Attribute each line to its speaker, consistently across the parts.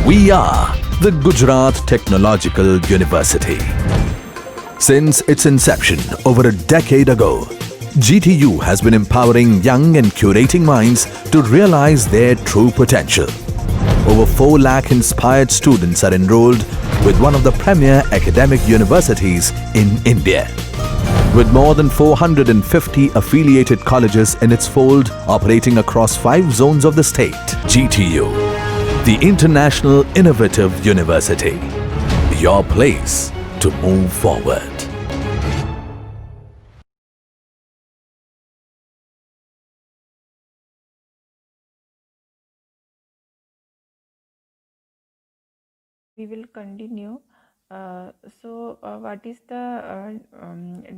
Speaker 1: We are the Gujarat Technological University. Since its inception over a decade ago, GTU has been empowering young and curating minds to realize their true potential. Over 4 lakh inspired students are enrolled with one of the premier academic universities in India. With more than 450 affiliated colleges in its fold operating across 5 zones of the state, GTU, the International Innovative University, your place to move forward.
Speaker 2: We will continue. What is the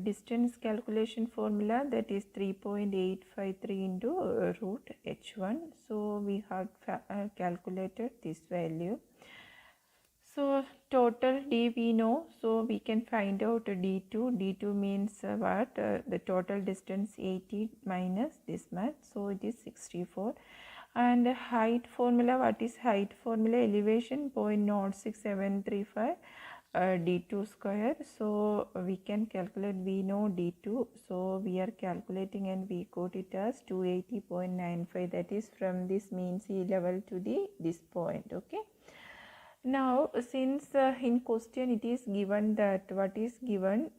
Speaker 2: distance calculation formula? That is 3.853 into root h1. So we have calculated this value. So total d we know, so we can find out d2. d2 means what? The total distance 80 minus this much, so it is 64. And height formula, what is height formula? Elevation 0.06735 d2 square. So we can calculate, we know d2, so we are calculating and we got it as 280.95. that is from this mean sea level to this point. Okay. Now since in question it is given that what is given,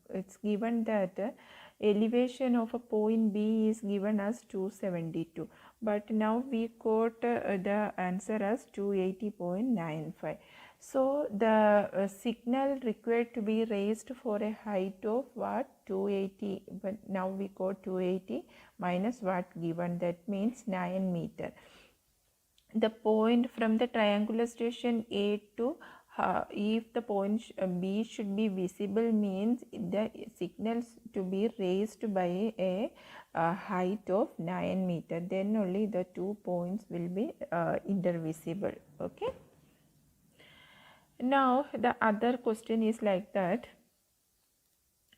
Speaker 2: it's given that elevation of a point B is given as 272, but now we got the answer as 280.95. So the signal required to be raised for a height of what? 280, but now we got 280 minus what given, that means 9 meter. The point from the triangular station A to if the point B should be visible, means the signals to be raised by a height of 9 meter, then only the 2 points will be intervisible. Okay. Now the other question is like that: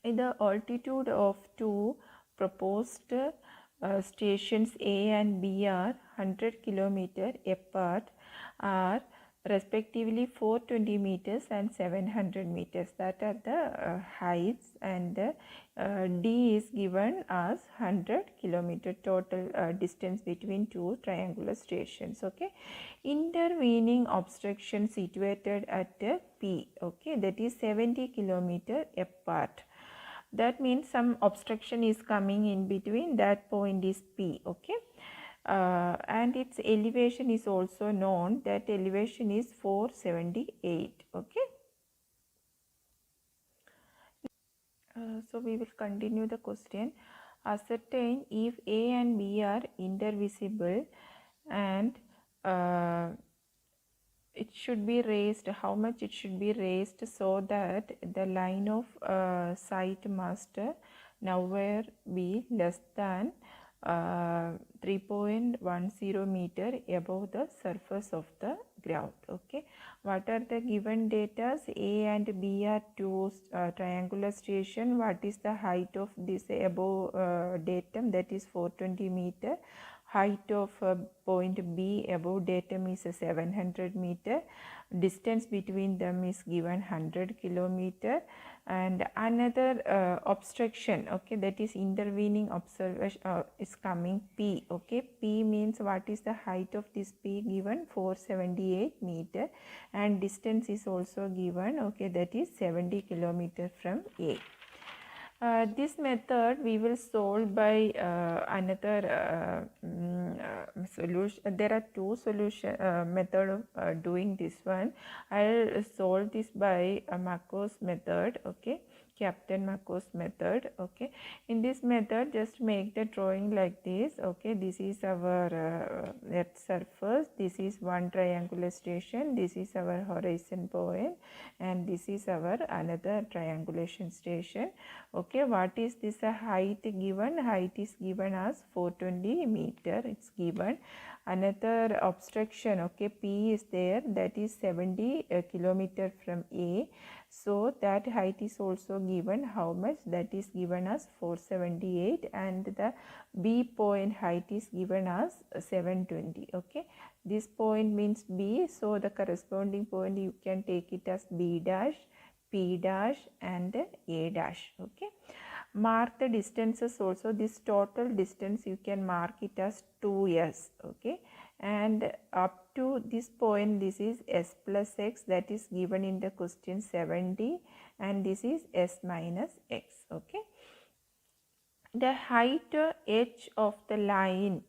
Speaker 2: the altitude of 2 proposed stations A and B are 100 km apart, are respectively 420 meters and 700 meters. That are the heights, and D is given as 100 km total distance between 2 triangular stations. Okay. Intervening obstruction situated at P, okay, that is 70 km apart. That means some obstruction is coming in between, that point is P. Okay. And its elevation is also known, that elevation is 478. Okay. So we will continue the question. Ascertain if A and B are intervisible, and it should be raised, how much it should be raised, so that the line of sight must nowhere be less than 3.10 meter above the surface of the ground. Okay. What are the given data? A and B are 2 triangular station. What is the height of this above datum? That is 420 meter. Height of point B above datum is 700 meter. Distance between them is given 100 kilometer. And another obstruction, okay, that is intervening observation is coming P. Okay. P means what is the height of this P given? 478 meter, and distance is also given, okay, that is 70 kilometer from A. This method we will solve by another solution. There are 2 solution method of doing this one. I'll solve this by Marcos method. Okay. Captain Marcos method. Okay. In this method, just make the drawing like this. Okay. This is our earth surface. This is one triangular station. This is our horizon point, and this is our another triangulation station. Okay. What is this height given? Height is given as 420 meter. It's given. Another obstruction, okay, P is there, that is 70 kilometer from A. So that height is also given how much, that is given as 478, and the B point height is given as 720. Okay, this point means B, so the corresponding point you can take it as B dash, P dash and A dash. Okay, mark the distances also. This total distance you can mark it as 2s. Okay, and up to this point, this is s plus x, that is given in the question 70, and this is s minus x. Okay, the height h of the line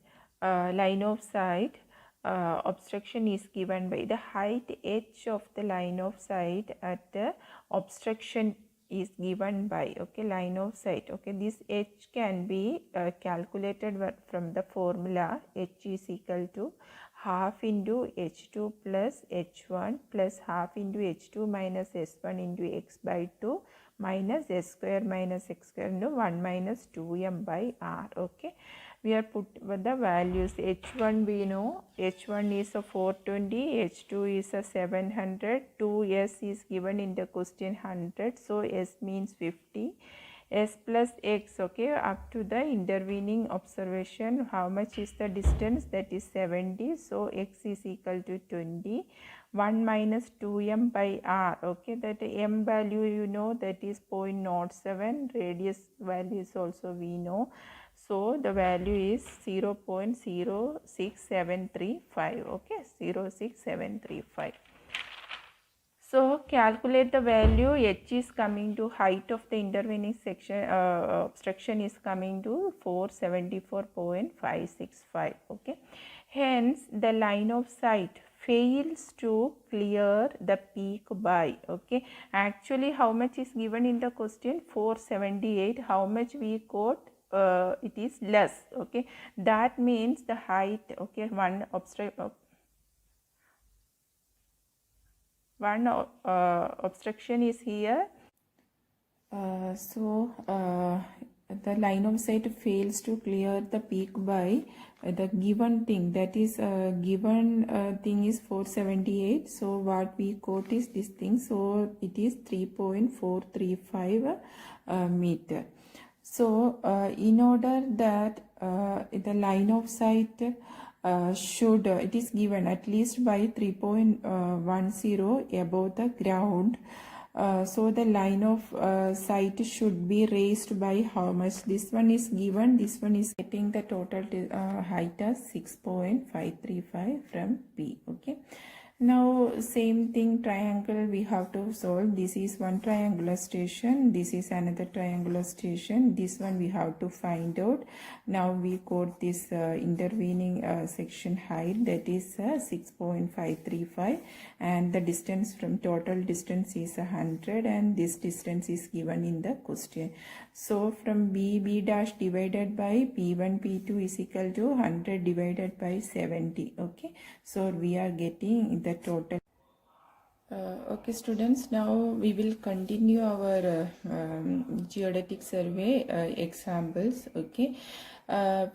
Speaker 2: of sight obstruction is given by the height h of the line of sight at the obstruction is given by, okay, line of sight. Okay, this h can be calculated from the formula h is equal to half into h2 plus h1 plus half into h2 minus s1 into x by 2 minus s square minus x square into 1 minus 2m by r. Okay, we are put with the values. H1 we know, H1 is a 420, H2 is a 700, 2s is given in the question 100, so s means 50, s plus x. Okay, up to the intervening observation, how much is the distance, that is 70, so x is equal to 20, 1 minus 2m by r. Okay, that m value you know, that is 0.07, radius value is also we know, so the value is 0.06735. Okay, 0.06735. So calculate the value. H is coming to, height of the intervening section obstruction is coming to 474.565. Okay, hence the line of sight fails to clear the peak by, okay, actually how much is given in the question, 478, how much we got, it is less. Okay, that means the height, okay, one obstruction is here, so the line of sight fails to clear the peak by the given thing, that is given thing is 478, so what we quote is this thing, so it is 3.435 meter. So in order that the line of sight should, it is given at least by 3.10 above the ground, so the line of sight should be raised by how much, this one is given, this one is getting the total height as 6.535 from P. Okay, now same thing, triangle we have to solve. This is one triangular station, this is another triangular station, this one we have to find out. Now we got this intervening section height, that is 6.535, and the distance from total distance is 100, and this distance is given in the question. So from B dash divided by P1 P2 is equal to 100 divided by 70. Okay, so we are getting the total. Okay students, now we will continue our geodetic survey examples. Okay,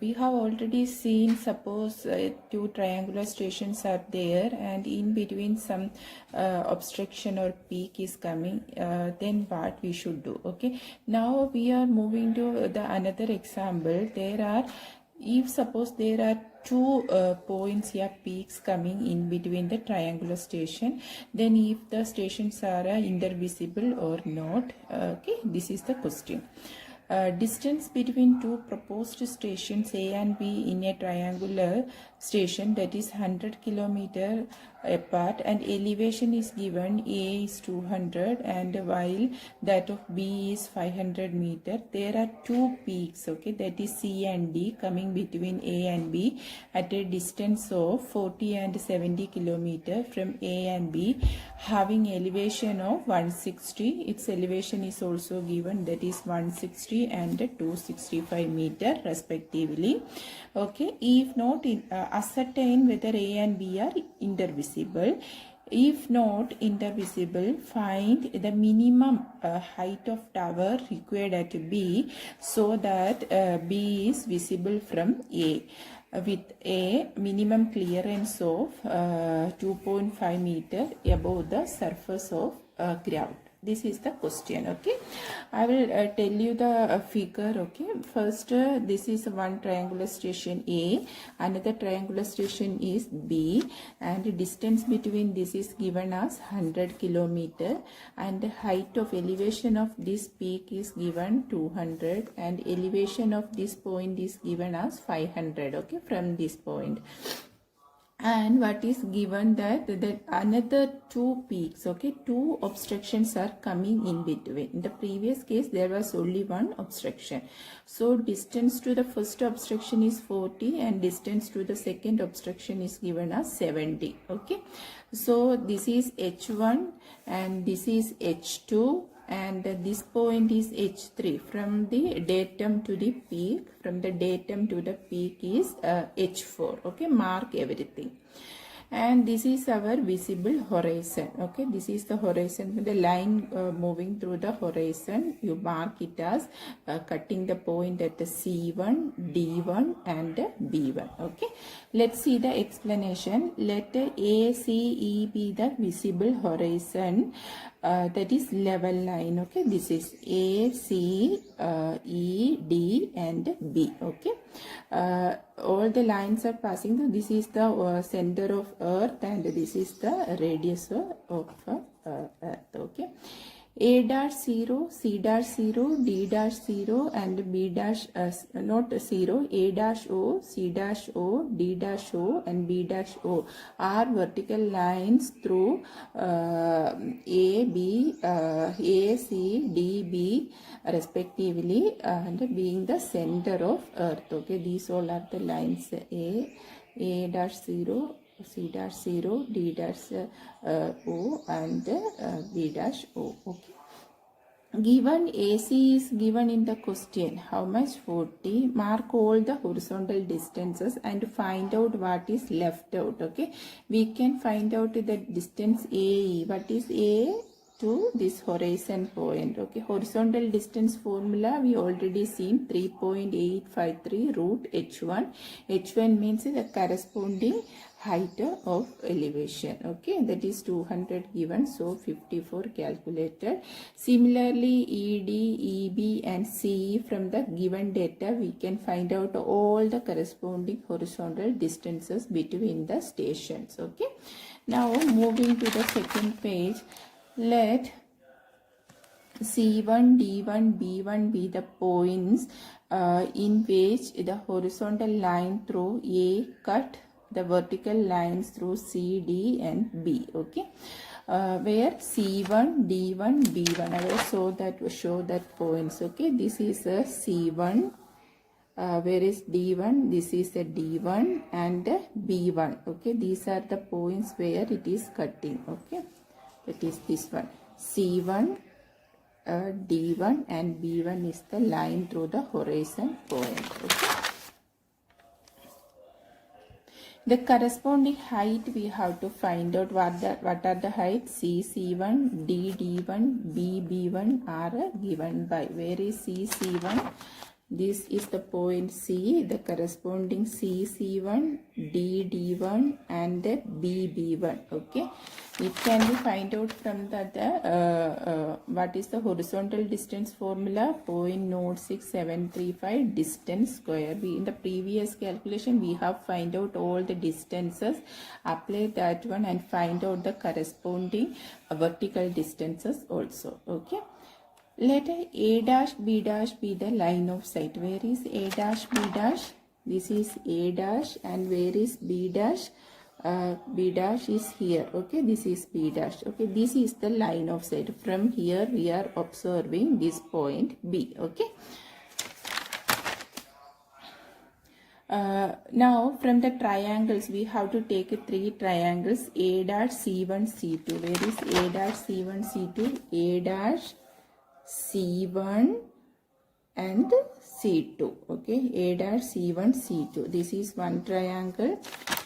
Speaker 2: we have already seen, suppose two triangular stations are there and in between some obstruction or peak is coming, then what we should do. Okay, now we are moving to the another example. There are, if suppose there are two points here, peaks coming in between the triangular station, then if the stations are indivisible or not. Okay, this is the question. Distance between two proposed stations A and B in a triangular station, that is 100 km apart, and elevation is given, A is 200 and while that of B is 500 meter. There are two peaks, okay, that is C and D, coming between A and B at a distance of 40 and 70 km from A and B, having elevation of 160. Its elevation is also given, that is 160 and 265 meter respectively. Okay, if not, ascertain whether A and B are indivisible. If not indivisible, find the minimum height of tower required at B so that B is visible from A, with a minimum clearance of 2.5 meter above the surface of ground. This is the question. Okay, I will tell you the figure. Okay, first this is one triangular station A, another triangular station is B, and the distance between this is given as 100 kilometer, and the height of elevation of this peak is given 200, and elevation of this point is given as 500. Okay, from this point. And what is given that another two peaks, okay, two obstructions are coming in between. In the previous case there was only one obstruction, so distance to the first obstruction is 40 and distance to the second obstruction is given as 70. Okay, so this is H1 and this is H2, and this point is H3. From the datum to the peak, from the datum to the peak is H4. Okay, mark everything. And this is our visible horizon. Okay, this is the horizon, the line moving through the horizon. You mark it as cutting the point at the C1, D1 and B1. Okay, let's see the explanation. Let ACE be the visible horizon, that is level line. Okay, this is A, C, E, D and B. Okay, all the lines are passing through. This is the center of earth and this is the radius of earth. Okay, A dash 0, C dash 0, D dash 0 and B dash not 0, A dash O, C dash O, D dash O and B dash O are vertical lines through A, B, A, C, D, B respectively, and being the center of earth. Okay, these all are the lines A dash 0, C dash 0, D dash O and B dash O. Okay. Given AC is given in the question. How much? 40. Mark all the horizontal distances and find out what is left out. Okay. We can find out the distance AE. What is A? To this horizon point. Okay, horizontal distance formula we already seen, 3.853 root H1. H1 means the corresponding height of elevation. Okay, that is 200 given, so 54 calculated. Similarly, ED, EB and CE, from the given data we can find out all the corresponding horizontal distances between the stations. Okay, now moving to the second page. Let C1, D1, B1 be the points in which the horizontal line through A cut the vertical lines through C, D and B. Okay, where C1, D1, B1. I will show that points. Okay, this is a C1. Where is D1? This is a D1 and B1. Okay, these are the points where it is cutting. Okay, that is this one. C1, D1 and B1 is the line through the horizon point. Okay. The corresponding height we have to find out what are the heights. C1, D1, B1 are given by. Where is C1? This is the point C, the corresponding C1, D1 and B1. Okay, it can be find out from the what is the horizontal distance formula, 0.06735 distance square. We in the previous calculation we have find out all the distances, apply that one and find out the corresponding vertical distances also. Okay. Let A dash B dash be the line of sight. Where is A dash B dash? This is A dash, and where is B dash? B dash is here. Okay, this is B dash. Okay, this is the line of sight. From here we are observing this point B. Okay. Now from the triangles we have to take three triangles, A dash C1 C2. Where is A dash C1 C2? A dash C1 and C2. Okay, A dash C1 C2. This is one triangle.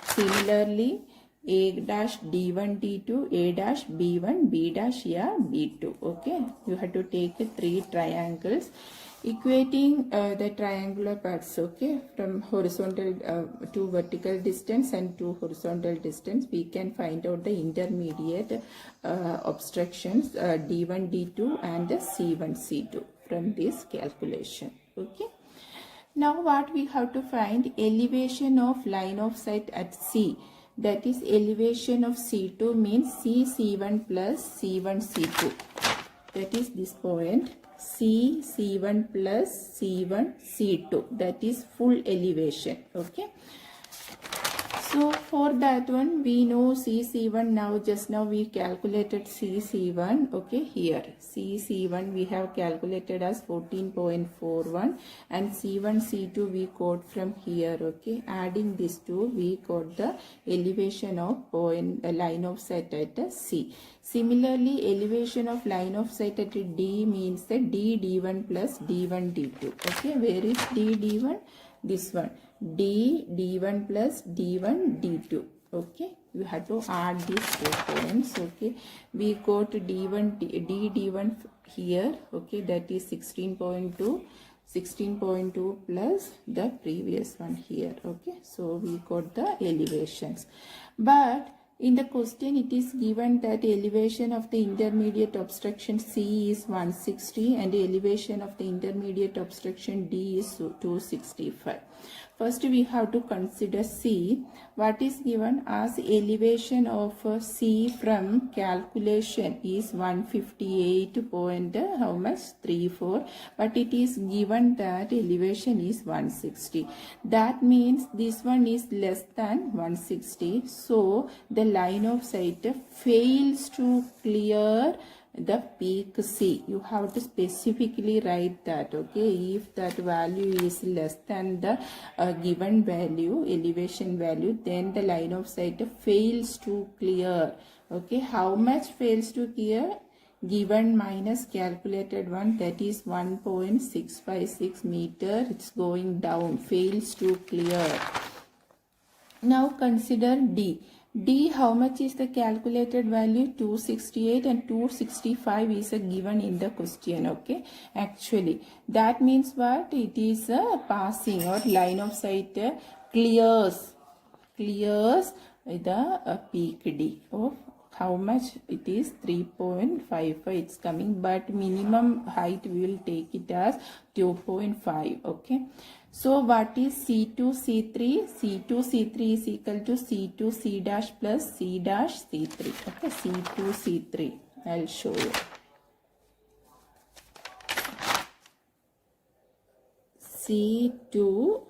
Speaker 2: Similarly, A dash D1 D2, A dash B1 B dash, yeah, B2. Okay, you have to take three triangles. Equating the triangular parts, okay, from horizontal to vertical distance and to horizontal distance, we can find out the intermediate obstructions D1, D2 and C1, C2 from this calculation, okay. Now what we have to find, elevation of line of sight at C, that is elevation of C2 means C1 plus C1 C2, that is this point C1 plus C1 C2, that is full elevation, okay. So for that one we know CC1, now just now we calculated CC1, okay, here CC1 we have calculated as 14.41 and C1 C2 we got from here, okay. Adding these two we got the elevation of point line of sight at C. Similarly, elevation of line of sight at D means the D1 plus D1 D2, okay. Where is D1? This one, D1 plus D1 D2, okay. You have to add these 4 points, okay. We go to D1 here, okay, that is 16.2 plus the previous one here, okay. So we got the elevations, but in the question it is given that elevation of the intermediate obstruction C is 160 and the elevation of the intermediate obstruction D is 265. First we have to consider C. What is given as elevation of C from calculation is 158 point how much 34, but it is given that elevation is 160. That means this one is less than 160. So the line of sight fails to clear the peak C. You have to specifically write that, okay. If that value is less than the given value, elevation value, then the line of sight fails to clear, okay. How much fails to clear? Given minus calculated one, that is 1.656 meter. It's going down, fails to clear. Now consider D. D, how much is the calculated value? 268 and 265 is a given in the question, okay. Actually that means what? It is a passing or line of sight clears the peak D of how much it is 3.55 it's coming, but minimum height we will take it as 2.5, okay. So what is C2 C3? C2 C3 is equal to C2 C dash plus C dash C3, okay. C2 C3, I'll show you. C2,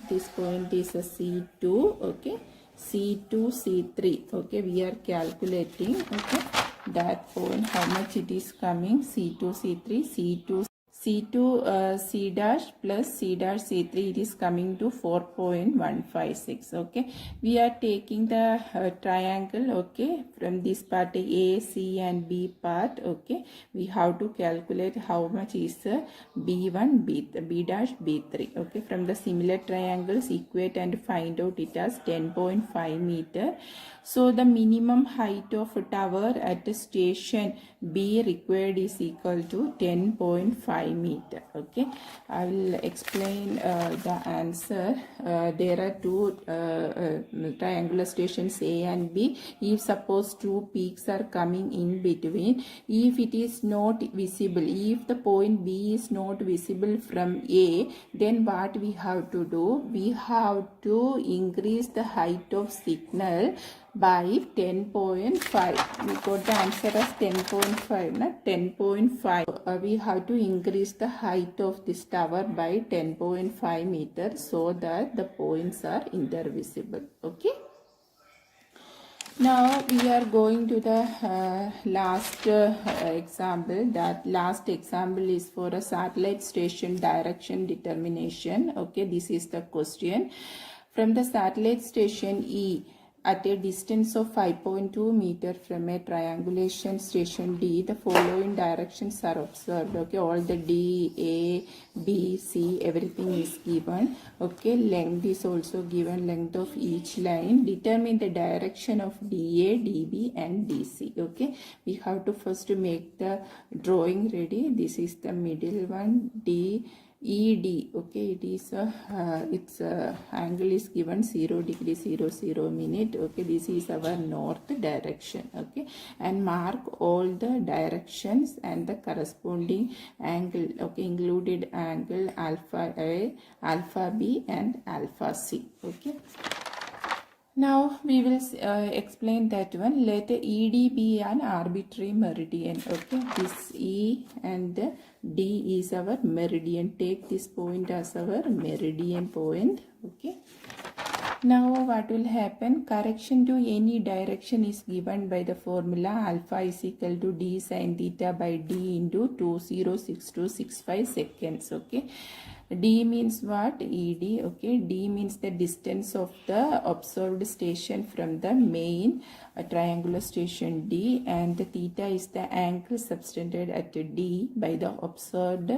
Speaker 2: this point is a C2, okay. C2 C3, okay, we are calculating, okay, that point how much it is coming. C2 C3, C2 C dash plus C dash C3, it is coming to 4.156, okay. We are taking the triangle, okay, from this part A, C and B part, okay. We have to calculate how much is B1, B dash, B3, okay. From the similar triangles equate and find out it as 10.5 meter. So the minimum height of a tower at station B required is equal to 10.5 meter, okay. I will explain the answer. There are two triangular stations A and B. If suppose two peaks are coming in between, if it is not visible, if the point B is not visible from A, then what we have to do? We have to increase the height of signal by 10.5. We got the answer as 10.5, not 10.5. We have to increase the height of this tower by 10.5 meters so that the points are intervisible, okay. Now we are going to the last example. That last example is for a satellite station direction determination, okay. This is the question. From the satellite station E, at a distance of 5.2 meter from a triangulation station D, the following directions are observed. Okay, all the D, A, B, C, everything is given. Okay, length is also given, length of each line. Determine the direction of DA, DB and DC. Okay, we have to first make the drawing ready. This is the middle one, D. ED, okay, it is its angle is given 0 degree 00 minute. Okay, this is our north direction. Okay, and mark all the directions and the corresponding angle. Okay, included angle alpha A, alpha B and alpha C. Okay, now we will explain that one. Let ED be an arbitrary meridian. Okay, this E and D is our meridian. Take this point as our meridian point. Okay. Now what will happen? Correction to any direction is given by the formula alpha is equal to D sin theta by D into 206265 seconds. Okay. D means what? ED. Okay, D means the distance of the observed station from the main triangular station D, and the theta is the angle subtended at D by the observed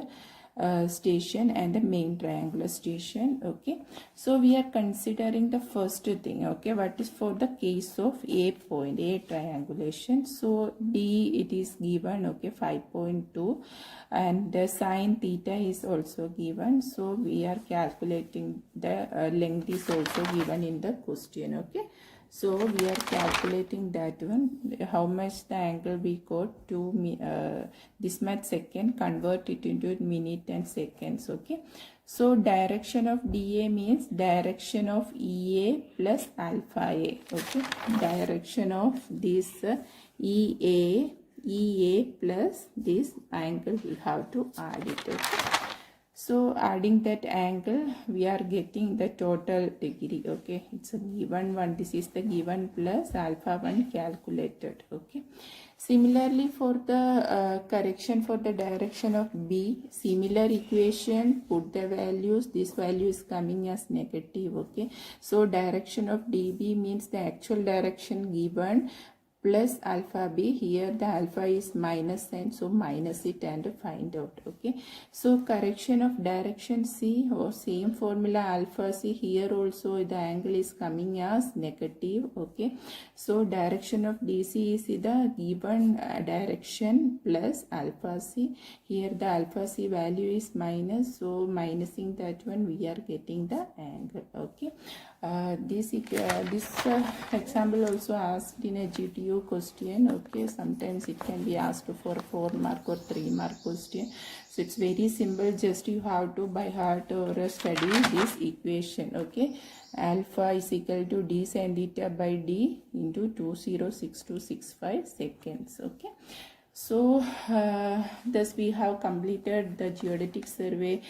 Speaker 2: station and the main triangular station. Okay, so we are considering the first thing. Okay, what is for the case of A point, A triangulation. So D it is given. Okay, 5.2 and the sine theta is also given. So we are calculating the length is also given in the question. Okay, so we are calculating that one, how much the angle we got to this much second, convert it into minute and seconds. Okay, so direction of DA means direction of EA plus alpha A. Okay, direction of this EA plus this angle we have to add it. Okay, so adding that angle we are getting the total degree. Okay, it's a given one, this is the given plus alpha 1 calculated. Okay, similarly for the correction for the direction of B, similar equation, put the values, this value is coming as negative. Okay, so direction of DB means the actual direction given plus alpha B. Here the alpha is minus sign, so minus it and find out. Okay, so correction of direction C, or same formula alpha C, here also the angle is coming as negative. Okay, so direction of DC is the given direction plus alpha C. Here the alpha C value is minus, so minusing that one we are getting the angle. Okay, this example also asked in a GTO question. Okay, sometimes it can be asked for 4 mark or 3 mark question. So it's very simple, just you have to by heart or study this equation. Okay, alpha is equal to D sin theta by D into 206265 seconds. Okay, so thus we have completed the geodetic survey,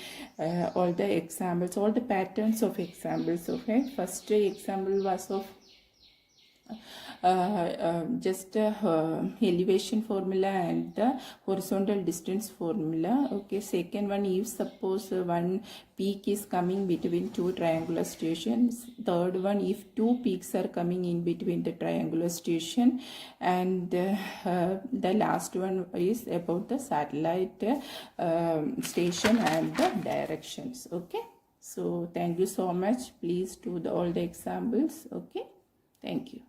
Speaker 2: all the examples, all the patterns of examples. Okay, first example was of just elevation formula and the horizontal distance formula. Okay, second one, if suppose one peak is coming between two triangular stations. Third one, if two peaks are coming in between the triangular station. And the last one is about the satellite station and the directions. Okay, so thank you so much. Please do all the examples. Okay, thank you.